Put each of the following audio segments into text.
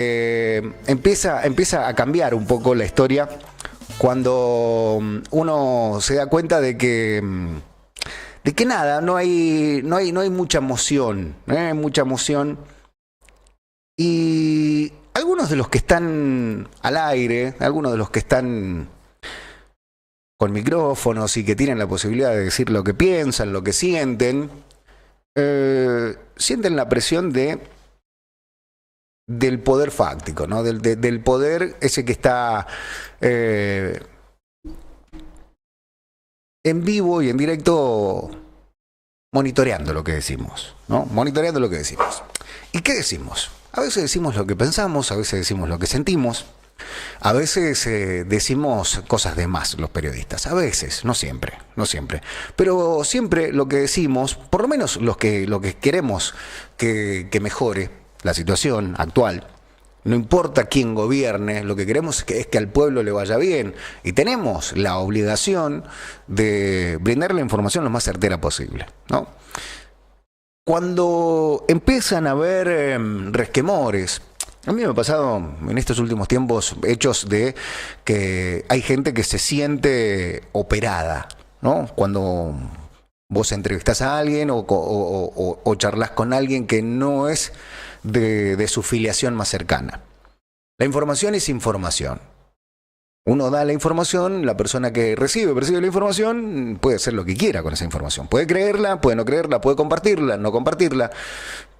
empieza a cambiar un poco la historia cuando uno se da cuenta de que nada, no hay mucha emoción, no hay mucha emoción. Y algunos de los que están al aire, algunos de los que están con micrófonos y que tienen la posibilidad de decir lo que piensan, lo que sienten, sienten la presión del poder fáctico, ¿no? Del poder ese que está en vivo y en directo monitoreando lo que decimos, ¿no? Monitoreando lo que decimos. ¿Y qué decimos? A veces decimos lo que pensamos, a veces decimos lo que sentimos, a veces decimos cosas de más los periodistas, a veces, no siempre, pero siempre lo que decimos, por lo menos lo que queremos que mejore la situación actual, no importa quién gobierne, lo que queremos es que al pueblo le vaya bien y tenemos la obligación de brindar la información lo más certera posible, ¿no? Cuando empiezan a haber resquemores, a mí me ha pasado en estos últimos tiempos hechos de que hay gente que se siente operada, ¿no? Cuando vos entrevistás a alguien o charlas con alguien que no es de su filiación más cercana. La información es información. Uno da la información, la persona que percibe la información, puede hacer lo que quiera con esa información. Puede creerla, puede no creerla, puede compartirla, no compartirla,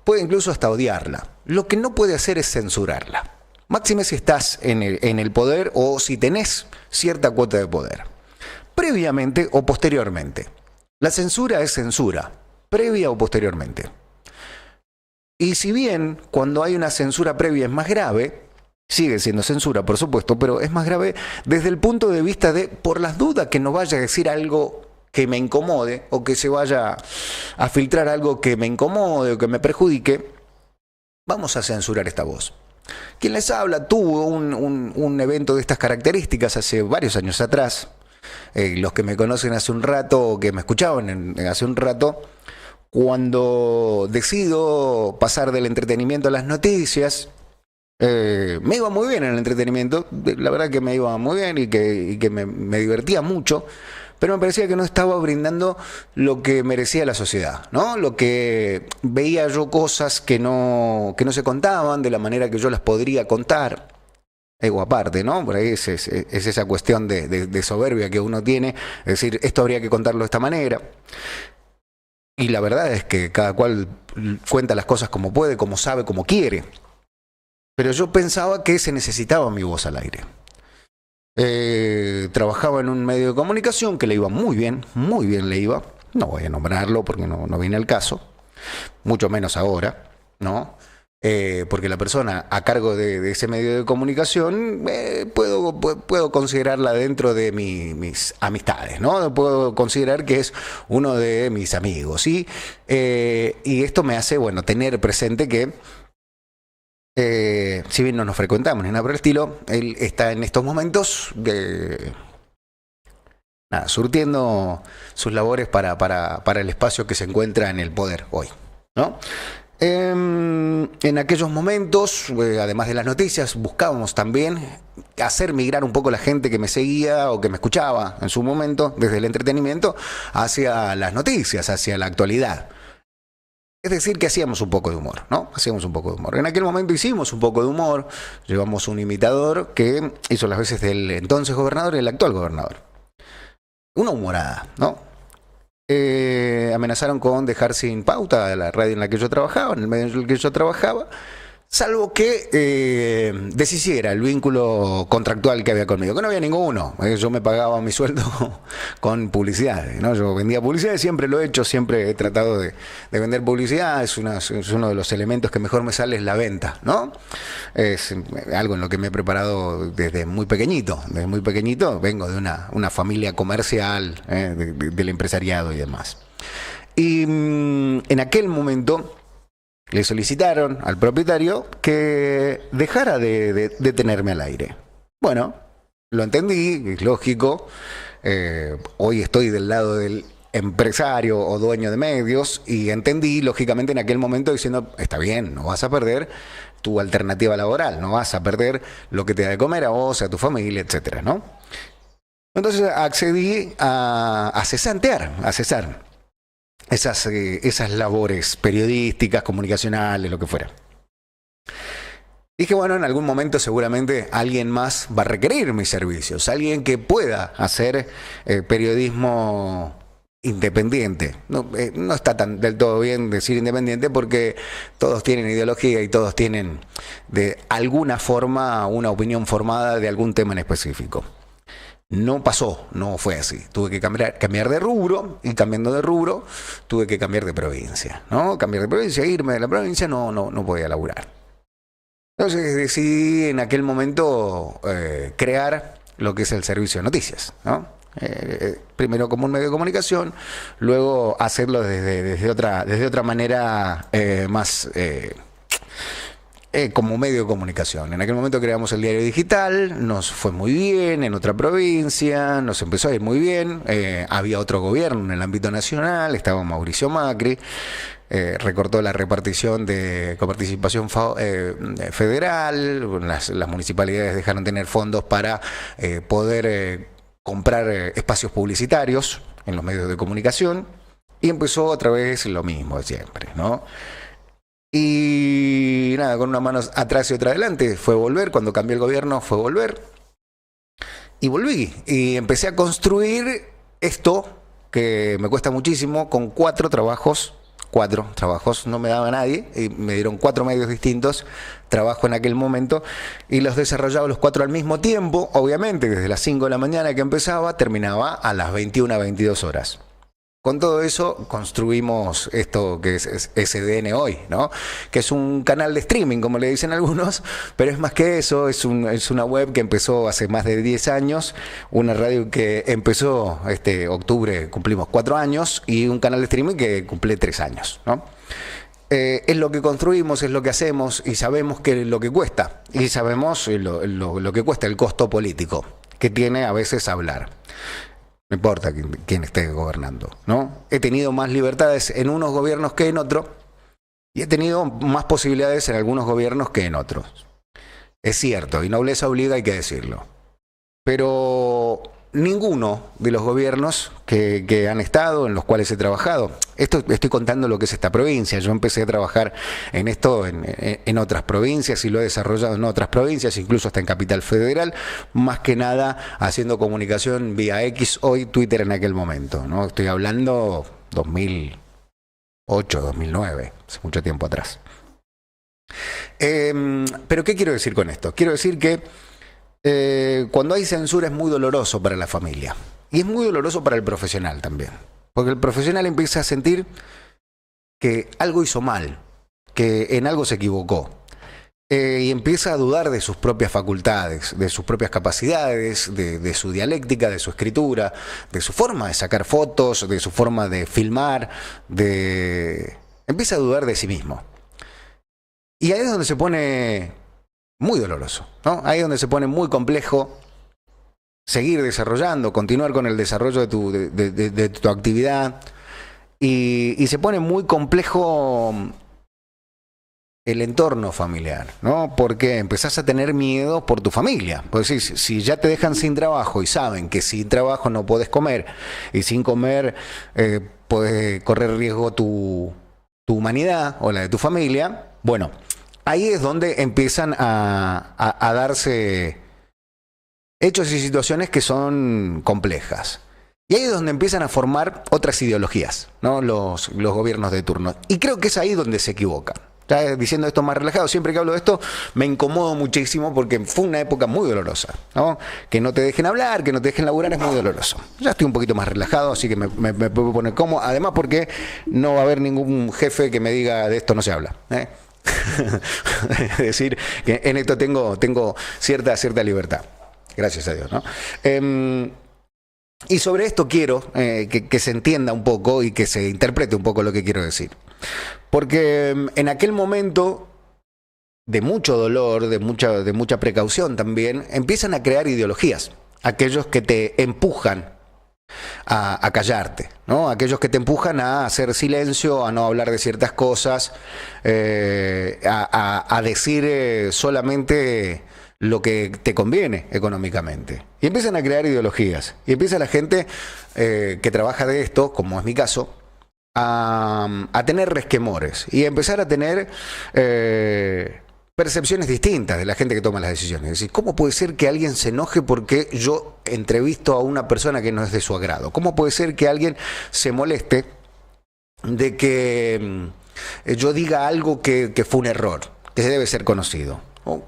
puede incluso hasta odiarla. Lo que no puede hacer es censurarla. Máxime si estás en el poder o si tenés cierta cuota de poder. Previamente o posteriormente. La censura es censura, previa o posteriormente. Y si bien cuando hay una censura previa es más grave, sigue siendo censura, por supuesto, pero es más grave desde el punto de vista de, por las dudas que no vaya a decir algo que me incomode o que se vaya a filtrar algo que me incomode o que me perjudique, vamos a censurar esta voz. Quien les habla tuvo un evento de estas características hace varios años atrás. Los que me conocen hace un rato o que me escuchaban hace un rato, cuando decido pasar del entretenimiento a las noticias, me iba muy bien en el entretenimiento, la verdad que me iba muy bien y que me divertía mucho, pero me parecía que no estaba brindando lo que merecía la sociedad, ¿no? Lo que veía yo cosas que no se contaban de la manera que yo las podría contar. Ego aparte, ¿no? Por ahí es esa cuestión de soberbia que uno tiene, es decir, esto habría que contarlo de esta manera. Y la verdad es que cada cual cuenta las cosas como puede, como sabe, como quiere. Pero yo pensaba que se necesitaba mi voz al aire. Trabajaba en un medio de comunicación que le iba muy bien le iba. No voy a nombrarlo porque no viene al caso, mucho menos ahora, ¿no? Porque la persona a cargo de ese medio de comunicación puedo considerarla dentro de mis amistades, ¿no? Puedo considerar que es uno de mis amigos. Y esto me hace, bueno, tener presente que si bien no nos frecuentamos ni nada por el estilo, él está en estos momentos surtiendo sus labores para el espacio que se encuentra en el poder hoy, ¿no? En aquellos momentos, además de las noticias, buscábamos también hacer migrar un poco la gente que me seguía o que me escuchaba en su momento, desde el entretenimiento, hacia las noticias, hacia la actualidad. Es decir, que hacíamos un poco de humor, ¿no? Hacíamos un poco de humor. En aquel momento hicimos un poco de humor, llevamos un imitador que hizo las veces del entonces gobernador y el actual gobernador. Una humorada, ¿no? Amenazaron con dejar sin pauta la radio en la que yo trabajaba, en el medio en el que yo trabajaba, salvo que deshiciera el vínculo contractual que había conmigo, que no había ninguno. Yo me pagaba mi sueldo con publicidad, ¿no? Yo vendía publicidad, siempre lo he hecho, siempre he tratado de vender publicidad, es uno de los elementos que mejor me sale, es la venta, ¿no? Es algo en lo que me he preparado desde muy pequeñito. Desde muy pequeñito vengo de una familia comercial, del empresariado y demás. Y en aquel momento le solicitaron al propietario que dejara de tenerme al aire. Bueno, lo entendí, es lógico. Hoy estoy del lado del empresario o dueño de medios y entendí, lógicamente, en aquel momento diciendo, está bien, no vas a perder tu alternativa laboral, no vas a perder lo que te da de comer a vos, a tu familia, etcétera, ¿no? Entonces accedí a cesar esas labores periodísticas, comunicacionales, lo que fuera. Dije, bueno, en algún momento seguramente alguien más va a requerir mis servicios, alguien que pueda hacer periodismo independiente. No está tan del todo bien decir independiente porque todos tienen ideología y todos tienen de alguna forma una opinión formada de algún tema en específico. No pasó, no fue así. Tuve que cambiar de rubro, y cambiando de rubro tuve que cambiar de provincia, ¿no? Cambiar de provincia, irme de la provincia, no podía laburar. Entonces decidí en aquel momento crear lo que es el servicio de noticias, ¿no? Primero como un medio de comunicación, luego hacerlo desde otra manera más como medio de comunicación. En aquel momento creamos el diario digital, nos fue muy bien en otra provincia, nos empezó a ir muy bien, había otro gobierno en el ámbito nacional, estaba Mauricio Macri, recortó la repartición de coparticipación federal, las municipalidades dejaron de tener fondos para poder comprar espacios publicitarios en los medios de comunicación y empezó otra vez lo mismo de siempre, ¿no? Y nada, con una mano atrás y otra adelante, fue volver, cuando cambió el gobierno fue volver, y volví, y empecé a construir esto que me cuesta muchísimo, con 4 trabajos, no me daba nadie, y me dieron 4 medios distintos, trabajo en aquel momento, y los desarrollaba los 4 al mismo tiempo, obviamente, desde las 5 de la mañana que empezaba, terminaba a las 21 a 22 horas. Con todo eso construimos esto que es SDN hoy, ¿no? Que es un canal de streaming, como le dicen algunos, pero es más que eso, es una web que empezó hace más de 10 años, una radio que empezó octubre, cumplimos 4 años, y un canal de streaming que cumple 3 años, ¿no? Es lo que construimos, es lo que hacemos, y sabemos que lo que cuesta, y sabemos lo que cuesta, el costo político que tiene a veces hablar. No importa quién esté gobernando, ¿no? He tenido más libertades en unos gobiernos que en otros, y he tenido más posibilidades en algunos gobiernos que en otros. Es cierto, y nobleza obliga, hay que decirlo. Pero ninguno de los gobiernos que han estado, en los cuales he trabajado, estoy contando lo que es esta provincia, yo empecé a trabajar en esto en otras provincias y lo he desarrollado en otras provincias, incluso hasta en Capital Federal, más que nada haciendo comunicación vía X, hoy Twitter en aquel momento, ¿no? Estoy hablando 2008, 2009, hace mucho tiempo atrás. Pero ¿qué quiero decir con esto? Quiero decir que cuando hay censura es muy doloroso para la familia y es muy doloroso para el profesional también, porque el profesional empieza a sentir que algo hizo mal, que en algo se equivocó, y empieza a dudar de sus propias facultades, de sus propias capacidades, de su dialéctica, de su escritura, de su forma de sacar fotos, de su forma de filmar, empieza a dudar de sí mismo. Y ahí es donde se pone muy doloroso, ¿no? Ahí es donde se pone muy complejo seguir desarrollando, continuar con el desarrollo de tu actividad, y se pone muy complejo el entorno familiar, ¿no? Porque empezás a tener miedo por tu familia. Pues si ya te dejan sin trabajo y saben que sin trabajo no podés comer, y sin comer podés correr riesgo tu humanidad o la de tu familia, bueno, ahí es donde empiezan a darse hechos y situaciones que son complejas. Y ahí es donde empiezan a formar otras ideologías, ¿no? Los gobiernos de turno. Y creo que es ahí donde se equivocan. Ya diciendo esto más relajado, siempre que hablo de esto me incomodo muchísimo porque fue una época muy dolorosa, ¿no? Que no te dejen hablar, que no te dejen laburar es muy doloroso. Ya estoy un poquito más relajado, así que me puedo poner cómodo. Además porque no va a haber ningún jefe que me diga de esto no se habla, ¿eh? Es decir, que en esto tengo cierta libertad. Gracias a Dios, ¿no? Y sobre esto quiero que se entienda un poco y que se interprete un poco lo que quiero decir. Porque en aquel momento de mucho dolor, de mucha precaución también, empiezan a crear ideologías. Aquellos que te empujan a callarte, ¿no? Aquellos que te empujan a hacer silencio, a no hablar de ciertas cosas, a decir solamente lo que te conviene económicamente. Y empiezan a crear ideologías. Y empieza la gente que trabaja de esto, como es mi caso, a tener resquemores y a empezar a tener percepciones distintas de la gente que toma las decisiones. Es decir, ¿cómo puede ser que alguien se enoje porque yo entrevisto a una persona que no es de su agrado? ¿Cómo puede ser que alguien se moleste de que yo diga algo que fue un error, que se debe ser conocido?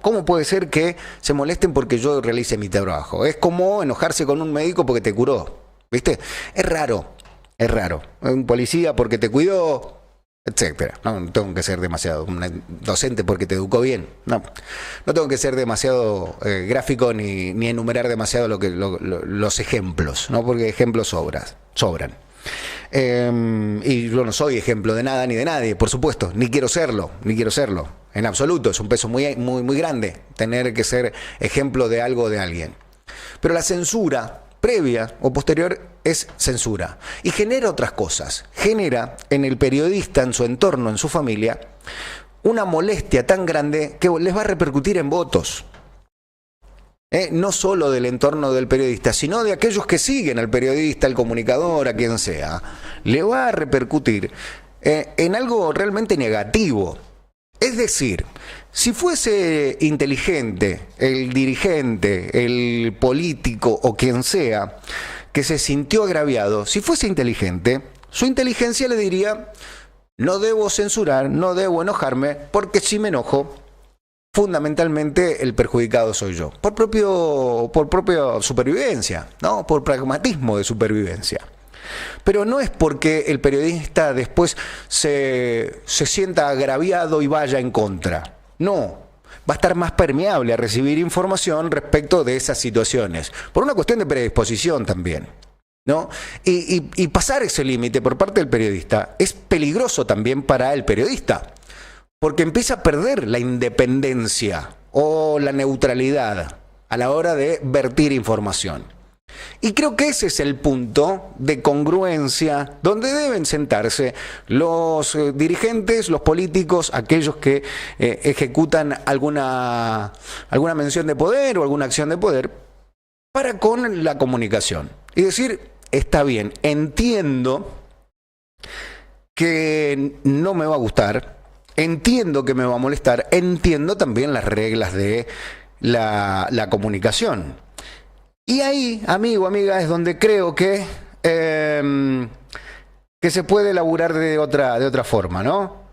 ¿Cómo puede ser que se molesten porque yo realice mi trabajo? Es como enojarse con un médico porque te curó, ¿viste? Es raro, es raro. Un policía porque te cuidó, etcétera. No tengo que ser demasiado, un docente porque te educó bien. No tengo que ser demasiado gráfico ni enumerar demasiado los ejemplos, ¿no? Porque ejemplos sobran. Y yo no soy ejemplo de nada ni de nadie, por supuesto, ni quiero serlo, en absoluto. Es un peso muy grande tener que ser ejemplo de algo o de alguien. Pero la censura previa o posterior es censura y genera otras cosas. Genera en el periodista, en su entorno, en su familia, una molestia tan grande que les va a repercutir en votos. No solo del entorno del periodista, sino de aquellos que siguen al periodista, al comunicador, a quien sea. Le va a repercutir en algo realmente negativo. Es decir, si fuese inteligente el dirigente, el político o quien sea que se sintió agraviado, si fuese inteligente, su inteligencia le diría: no debo censurar, no debo enojarme, porque si me enojo, fundamentalmente el perjudicado soy yo, por propia supervivencia, ¿no? Por pragmatismo de supervivencia. Pero no es porque el periodista después se sienta agraviado y vaya en contra. No, va a estar más permeable a recibir información respecto de esas situaciones, por una cuestión de predisposición también, ¿no? Y pasar ese límite por parte del periodista es peligroso también para el periodista, porque empieza a perder la independencia o la neutralidad a la hora de vertir información. Y creo que ese es el punto de congruencia donde deben sentarse los dirigentes, los políticos, aquellos que ejecutan alguna mención de poder o alguna acción de poder para con la comunicación. Y decir: está bien, entiendo que no me va a gustar, entiendo que me va a molestar, entiendo también las reglas de la comunicación. Y ahí, amigo, amiga, es donde creo que se puede laburar de otra forma, ¿no?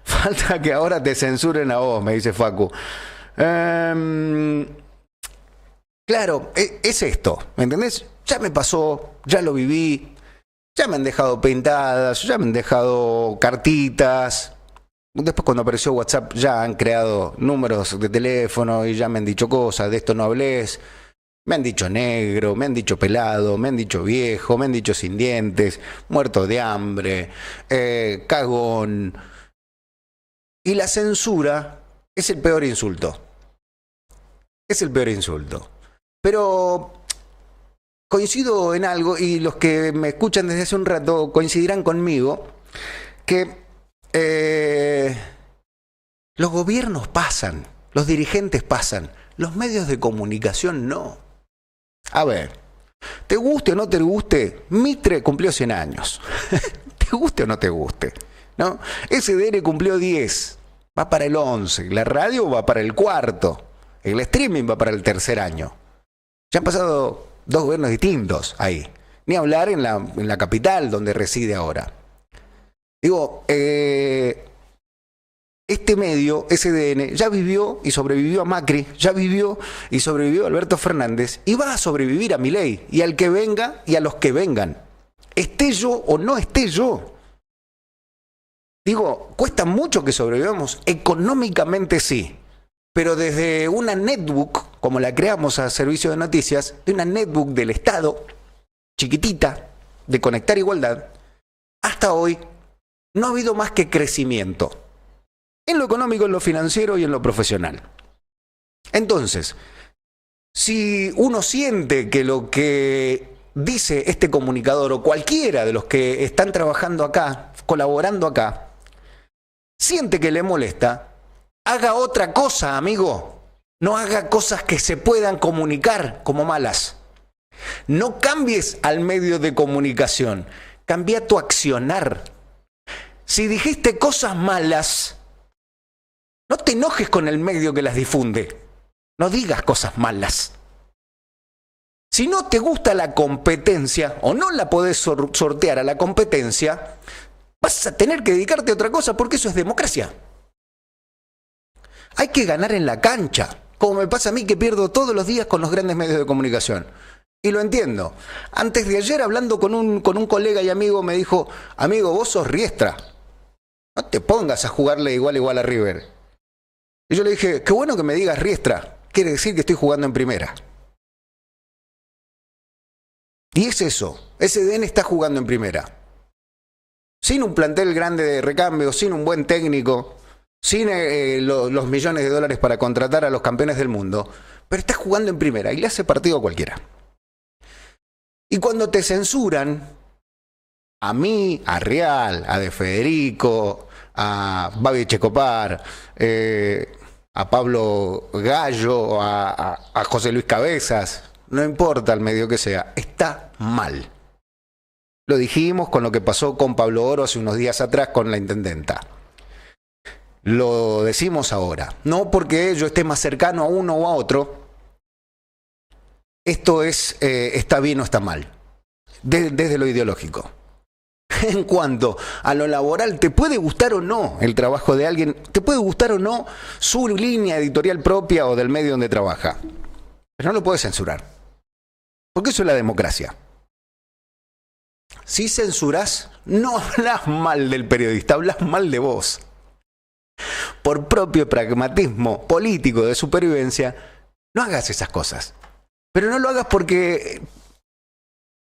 Falta que ahora te censuren a vos, me dice Facu. Claro, es esto, ¿me entendés? Ya me pasó, ya lo viví, ya me han dejado pintadas, ya me han dejado cartitas. Después, cuando apareció WhatsApp, ya han creado números de teléfono y ya me han dicho cosas: de esto no hables. Me han dicho negro, me han dicho pelado, me han dicho viejo, me han dicho sin dientes, muerto de hambre, cagón. Y la censura es el peor insulto. Es el peor insulto. Pero coincido en algo, y los que me escuchan desde hace un rato coincidirán conmigo, que los gobiernos pasan, los dirigentes pasan, los medios de comunicación no. A ver, te guste o no te guste, Mitre cumplió 100 años. Te guste o no te guste, ¿no? SDN cumplió 10, va para el 11, la radio va para el 4, el streaming va para el 3er año. Ya han pasado 2 gobiernos distintos ahí. Ni hablar en la capital donde reside ahora. Digo, este medio, SDN, ya vivió y sobrevivió a Macri, ya vivió y sobrevivió a Alberto Fernández, y va a sobrevivir a Milei, y al que venga y a los que vengan. Esté yo o no esté yo. Digo, cuesta mucho que sobrevivamos, económicamente sí, pero desde una netbook, como la creamos a servicio de noticias, de una netbook del Estado, chiquitita, de Conectar Igualdad, hasta hoy no ha habido más que crecimiento. En lo económico, en lo financiero y en lo profesional. Entonces, si uno siente que lo que dice este comunicador o cualquiera de los que están trabajando acá, colaborando acá, siente que le molesta, haga otra cosa, amigo. No haga cosas que se puedan comunicar como malas. No cambies al medio de comunicación, cambia tu accionar. Si dijiste cosas malas, no te enojes con el medio que las difunde. No digas cosas malas. Si no te gusta la competencia o no la podés sortear a la competencia, vas a tener que dedicarte a otra cosa porque eso es democracia. Hay que ganar en la cancha, como me pasa a mí que pierdo todos los días con los grandes medios de comunicación. Y lo entiendo. Antes de ayer, hablando con un colega y amigo, me dijo, amigo, vos sos Riestra. No te pongas a jugarle igual a River. Y yo le dije, qué bueno que me digas Riestra. Quiere decir que estoy jugando en primera. Y es eso. SDN está jugando en primera. Sin un plantel grande de recambio, sin un buen técnico, sin los millones de dólares para contratar a los campeones del mundo. Pero está jugando en primera y le hace partido a cualquiera. Y cuando te censuran, a mí, a Real, a De Federico, a Babi Checopar, a Pablo Gallo, a José Luis Cabezas, no importa el medio que sea, está mal. Lo dijimos con lo que pasó con Pablo Oro hace unos días atrás con la intendenta. Lo decimos ahora, no porque yo esté más cercano a uno o a otro. Esto es, está bien o está mal, desde lo ideológico. En cuanto a lo laboral, te puede gustar o no el trabajo de alguien, te puede gustar o no su línea editorial propia o del medio donde trabaja, pero no lo puedes censurar, porque eso es la democracia. Si censurás, no hablas mal del periodista, hablas mal de vos. Por propio pragmatismo político de supervivencia, no hagas esas cosas. Pero no lo hagas porque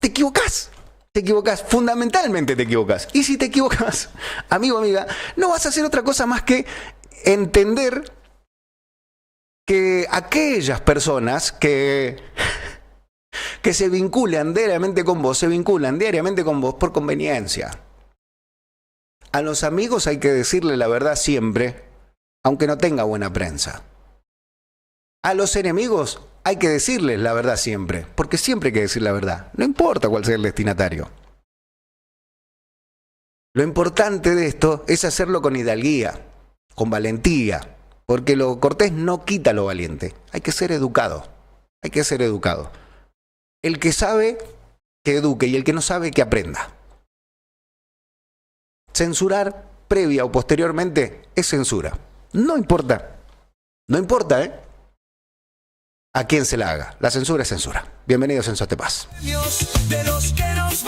te equivocás. Te equivocás, fundamentalmente te equivocás. Y si te equivocás, amigo, amiga, no vas a hacer otra cosa más que entender que aquellas personas que se vinculan diariamente con vos, se vinculan diariamente con vos por conveniencia. A los amigos hay que decirle la verdad siempre, aunque no tenga buena prensa. A los enemigos hay que decirles la verdad siempre, porque siempre hay que decir la verdad, no importa cuál sea el destinatario. Lo importante de esto es hacerlo con hidalguía, con valentía, porque lo cortés no quita lo valiente. Hay que ser educado, hay que ser educado. El que sabe, que eduque, y el que no sabe, que aprenda. Censurar previa o posteriormente es censura. No importa, no importa, a quién se la haga. La censura es censura. Bienvenidos en Sos de Paz.